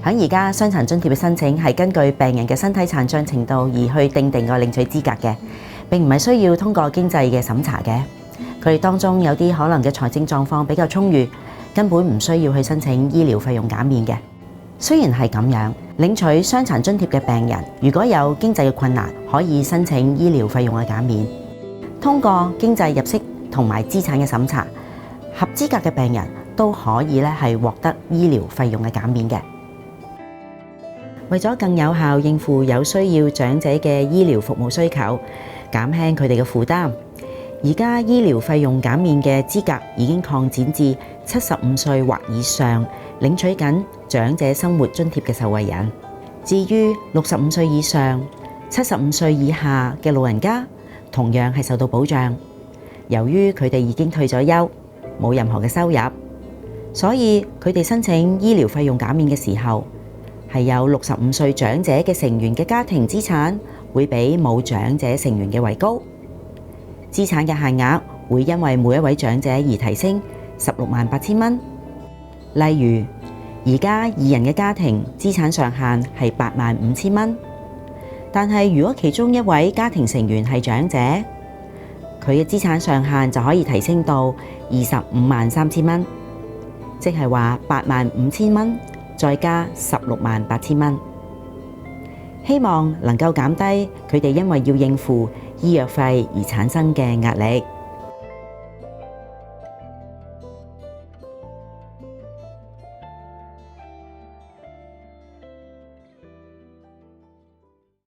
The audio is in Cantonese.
喺而家傷殘津貼嘅申請係根據病人嘅身體殘障程度而去定個領取資格嘅，並唔係需要通過經濟嘅審查嘅。佢哋當中有啲可能嘅財政狀況比較充裕，根本唔需要去申請醫療費用減免嘅。雖然係咁樣，領取傷殘津貼嘅病人如果有經濟嘅困難，可以申請醫療費用嘅減免。通過經濟入息同埋資產嘅審查，合資格嘅病人都可以係獲得醫療費用嘅減免嘅。為咗更有效應付有需要長者嘅醫療服務需求，減輕佢哋嘅負擔，而家醫療費用減免嘅資格已經擴展至75歲或以上領取緊長者生活津貼嘅受惠人。至於65歲以上、75歲以下嘅老人家，同樣係受到保障。由於佢哋已經退咗休，冇任何嘅收入，所以佢哋申請醫療費用減免嘅時候，係有65歲長者嘅成員嘅家庭資產會比冇長者成員嘅為高，資產嘅限額會因為每一位長者而提升168000蚊。例如，而家2人嘅家庭資產上限係85000蚊，但係如果其中一位家庭成員係長者，佢嘅資產上限就可以提升到253000蚊，即係話85000蚊。再加168000蚊，希望能夠減低佢哋因為要應付醫藥費而產生嘅壓力。